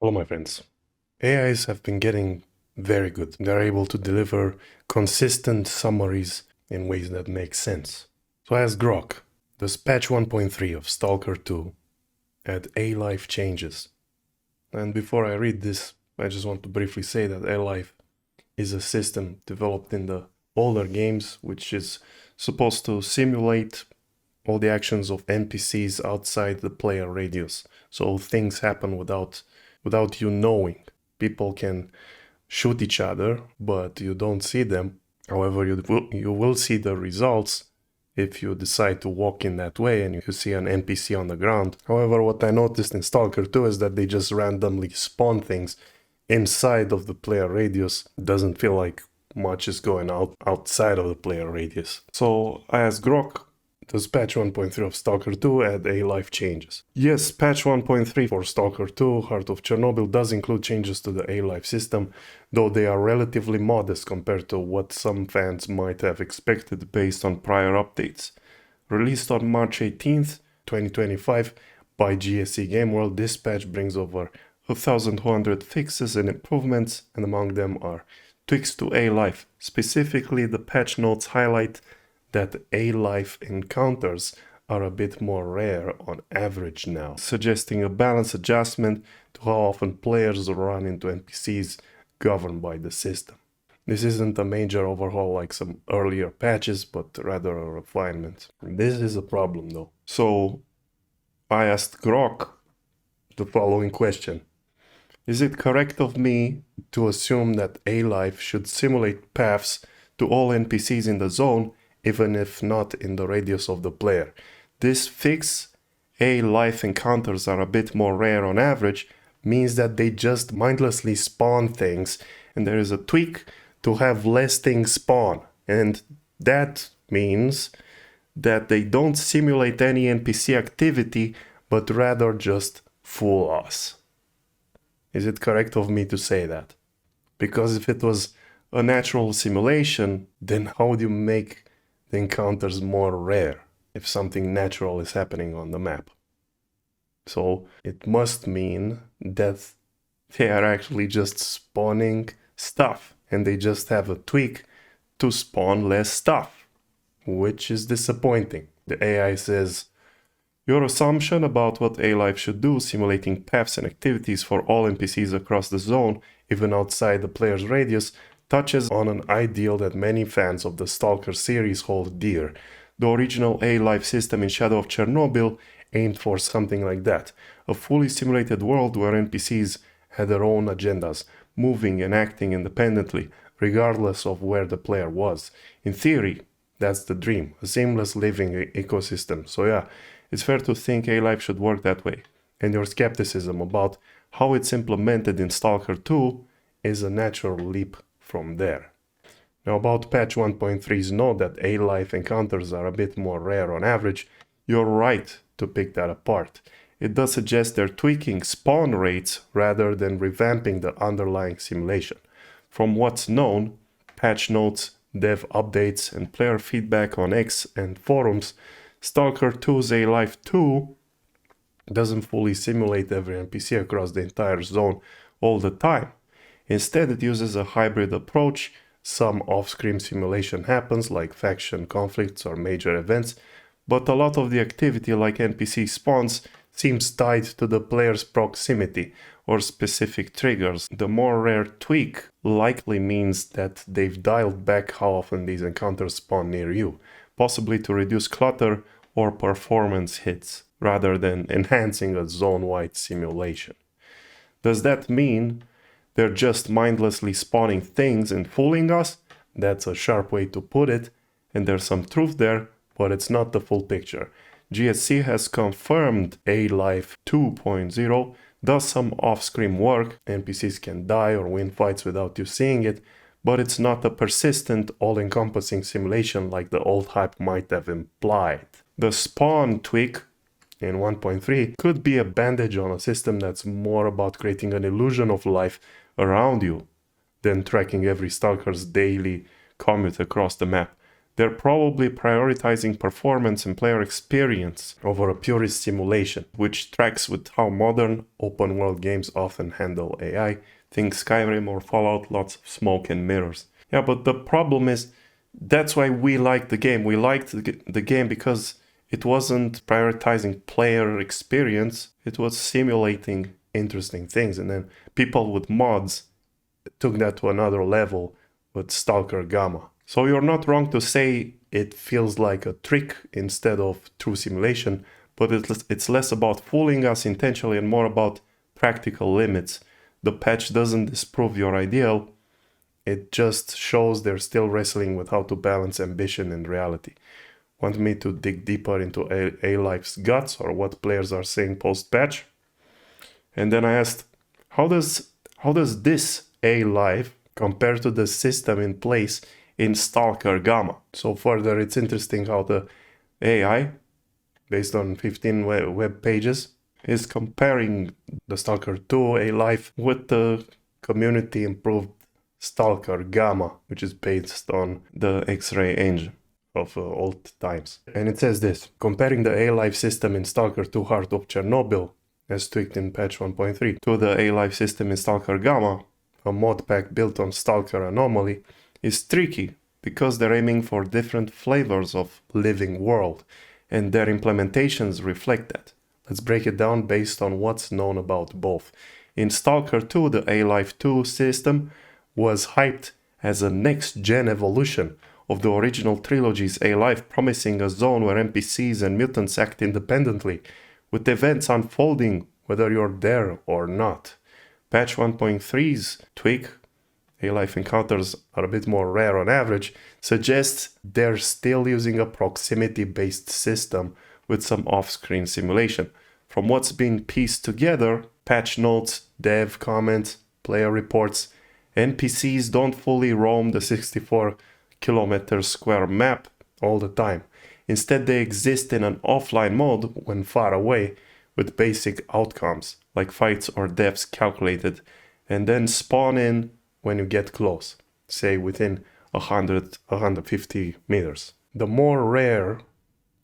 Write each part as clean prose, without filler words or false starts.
Hello, my friends. AIs have been getting very good. They're able to deliver consistent summaries in ways that make sense. So I asked Grok, does patch 1.3 of Stalker 2 add A-Life changes? And before I read this, I just want to briefly say that A-Life is a system developed in the older games, which is supposed to simulate all the actions of NPCs outside the player radius. So things happen without you knowing. People can shoot each other, but you don't see them. However, you will see the results if you decide to walk in that way and you see an NPC on the ground. However, what I noticed in Stalker 2 is that they just randomly spawn things inside of the player radius. Doesn't feel like much is going outside of the player radius. So I asked Grok, does patch 1.3 of Stalker 2 add A-Life changes? Yes, patch 1.3 for Stalker 2, Heart of Chernobyl does include changes to the A-Life system, though they are relatively modest compared to what some fans might have expected based on prior updates. Released on March 18th, 2025 by G.A.M.M.A, this patch brings over 1,200 fixes and improvements, and among them are tweaks to A-Life. Specifically, the patch notes highlight that A-Life encounters are a bit more rare on average now, suggesting a balance adjustment to how often players run into NPCs governed by the system. This isn't a major overhaul like some earlier patches, but rather a refinement. This is a problem though. So I asked Grok the following question. Is it correct of me to assume that A-Life should simulate paths to all NPCs in the zone, even if not in the radius of the player? This fix, A-Life encounters are a bit more rare on average, means that they just mindlessly spawn things, and there is a tweak to have less things spawn. And that means that they don't simulate any NPC activity, but rather just fool us. Is it correct of me to say that? Because if it was a natural simulation, then how would you make the encounters more rare if something natural is happening on the map? So it must mean that they are actually just spawning stuff and they just have a tweak to spawn less stuff, which is disappointing. The AI says, your assumption about what A-Life should do, simulating paths and activities for all NPCs across the zone, even outside the player's radius, touches on an ideal that many fans of the Stalker series hold dear. The original A-Life system in Shadow of Chernobyl aimed for something like that, a fully simulated world where NPCs had their own agendas, moving and acting independently, regardless of where the player was. In theory, that's the dream, a seamless living ecosystem. So yeah, it's fair to think A-Life should work that way. And your skepticism about how it's implemented in Stalker 2 is a natural leap from there. Now about patch 1.3's note that A-Life encounters are a bit more rare on average, you're right to pick that apart. It does suggest they're tweaking spawn rates rather than revamping the underlying simulation. From what's known, patch notes, dev updates, and player feedback on X and forums, Stalker 2's A-Life 2 doesn't fully simulate every NPC across the entire zone all the time. Instead, it uses a hybrid approach. Some off-screen simulation happens, like faction conflicts or major events, but a lot of the activity, like NPC spawns, seems tied to the player's proximity or specific triggers. The more rare tweak likely means that they've dialed back how often these encounters spawn near you, possibly to reduce clutter or performance hits, rather than enhancing a zone-wide simulation. Does that mean they're just mindlessly spawning things and fooling us? That's a sharp way to put it, and there's some truth there, but it's not the full picture. GSC has confirmed A-Life 2.0 does some off-screen work. NPCs can die or win fights without you seeing it, but it's not a persistent, all-encompassing simulation like the old hype might have implied. The spawn tweak in 1.3 could be a bandage on a system that's more about creating an illusion of life around you than tracking every stalker's daily commute across the map. They're probably prioritizing performance and player experience over a purist simulation, which tracks with how modern open-world games often handle AI. Think Skyrim or Fallout, lots of smoke and mirrors. Yeah, but the problem is, that's why we liked the game. We liked the game because it wasn't prioritizing player experience, it was simulating interesting things. And then people with mods took that to another level with STALKER GAMMA. So you're not wrong to say it feels like a trick instead of true simulation, but it's less about fooling us intentionally and more about practical limits. The patch doesn't disprove your ideal, it just shows they're still wrestling with how to balance ambition and reality. Want me to dig deeper into A-Life's guts or what players are saying post-patch? And then I asked, how does this A-Life compare to the system in place in STALKER GAMMA? So further, it's interesting how the AI, based on 15 web pages, is comparing the STALKER 2 A-Life with the community improved STALKER GAMMA, which is based on the X-ray engine of old times. And it says this: comparing the A-Life system in STALKER 2 Heart of Chernobyl, as tweaked in patch 1.3, to the A-Life system in STALKER GAMMA, a mod pack built on STALKER Anomaly, is tricky because they're aiming for different flavors of living world, and their implementations reflect that. Let's break it down based on what's known about both. In STALKER 2, the A-Life 2 system was hyped as a next-gen evolution of the original trilogy's A-Life, promising a zone where NPCs and mutants act independently, with events unfolding whether you're there or not. Patch 1.3's tweak, A-Life encounters are a bit more rare on average, suggests they're still using a proximity-based system with some off-screen simulation. From what's been pieced together, patch notes, dev comments, player reports, NPCs don't fully roam the 64-kilometer-square map all the time. Instead, they exist in an offline mode when far away, with basic outcomes, like fights or deaths calculated, and then spawn in when you get close, say within 100-150 meters. The more rare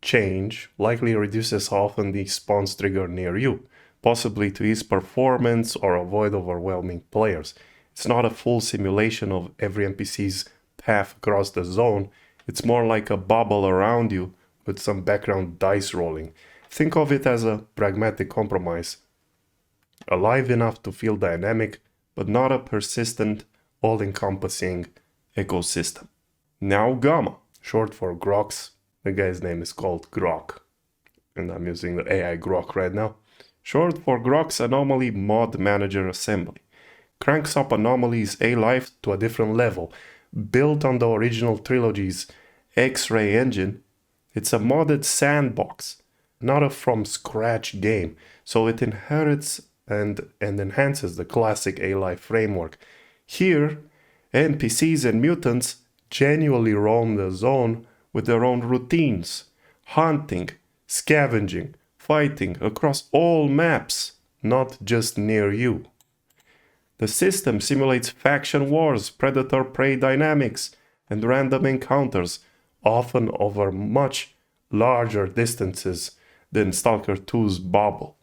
change likely reduces how often these spawns trigger near you, possibly to ease performance or avoid overwhelming players. It's not a full simulation of every NPC's path across the zone, it's more like a bubble around you with some background dice rolling. Think of it as a pragmatic compromise, alive enough to feel dynamic, but not a persistent, all-encompassing ecosystem. Now Gamma, short for Groks. The guy's name is called Grok, and I'm using the AI Grok right now. Short for Grok's Anomaly Mod Manager Assembly. Cranks up Anomaly's A-Life to a different level. Built on the original trilogy's X-ray engine, it's a modded sandbox, not a from-scratch game, so it inherits and enhances the classic A-Life framework. Here, NPCs and mutants genuinely roam the zone with their own routines, hunting, scavenging, fighting across all maps, not just near you. The system simulates faction wars, predator-prey dynamics, and random encounters, often over much larger distances than STALKER 2's bubble.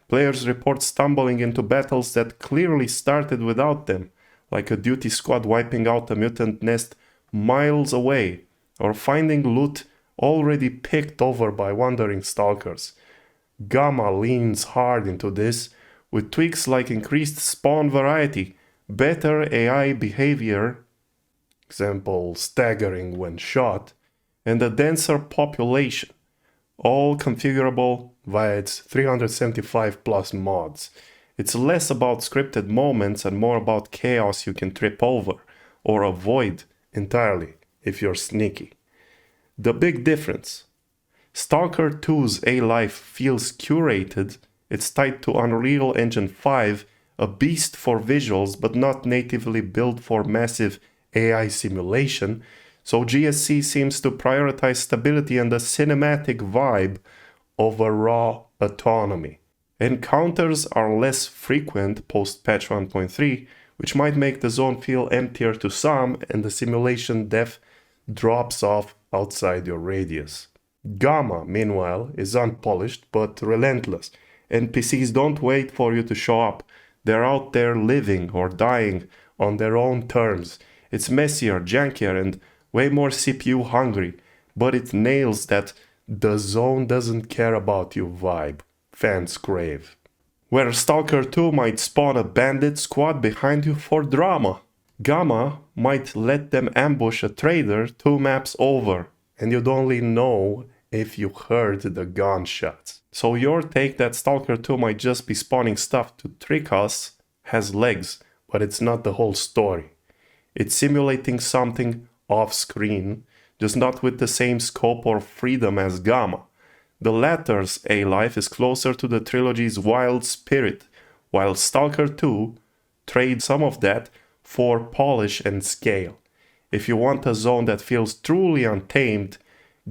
Players report stumbling into battles that clearly started without them, like a duty squad wiping out a mutant nest miles away, or finding loot already picked over by wandering stalkers. Gamma leans hard into this, with tweaks like increased spawn variety, better AI behavior, example staggering when shot, and a denser population, all configurable via its 375 plus mods. It's less about scripted moments and more about chaos you can trip over, or avoid entirely if you're sneaky. The big difference: STALKER 2's A-Life feels curated. It's tied to Unreal Engine 5, a beast for visuals but not natively built for massive AI simulation, so GSC seems to prioritize stability and a cinematic vibe over raw autonomy. Encounters are less frequent post-patch 1.3, which might make the zone feel emptier to some and the simulation depth drops off outside your radius. Gamma, meanwhile, is unpolished but relentless. NPCs don't wait for you to show up. They're out there living or dying on their own terms. It's messier, jankier, and way more CPU hungry, but it nails that the zone doesn't care about you vibe fans crave. Where Stalker 2 might spawn a bandit squad behind you for drama. Gamma might let them ambush a trader 2 maps over, and you'd only know if you heard the gunshots. So your take that Stalker 2 might just be spawning stuff to trick us has legs, but it's not the whole story. It's simulating something off-screen, just not with the same scope or freedom as Gamma. The latter's A-life is closer to the trilogy's wild spirit, while Stalker 2 trades some of that for polish and scale. If you want a zone that feels truly untamed,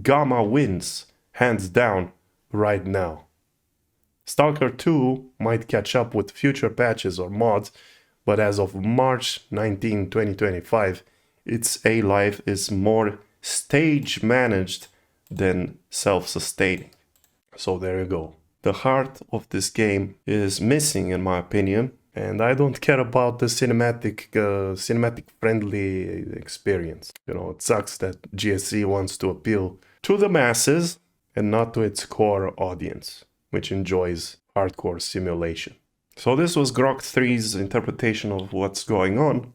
Gamma wins, hands down, right now. Stalker 2 might catch up with future patches or mods, but as of March 19, 2025, its A-life is more stage-managed than self-sustaining. So there you go. The heart of this game is missing in my opinion, and I don't care about the cinematic friendly experience. You know, it sucks that GSC wants to appeal to the masses and not to its core audience, which enjoys hardcore simulation. So this was Grok 3's interpretation of what's going on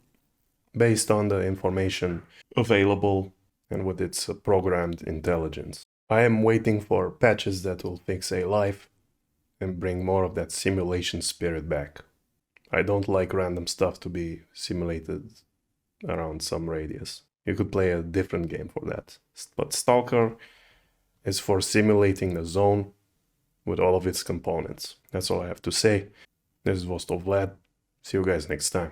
based on the information available and with its programmed intelligence. I am waiting for patches that will fix A-life and bring more of that simulation spirit back. I don't like random stuff to be simulated around some radius. You could play a different game for that. But Stalker is for simulating the zone with all of its components. That's all I have to say. This is Vostok Vlad. See you guys next time.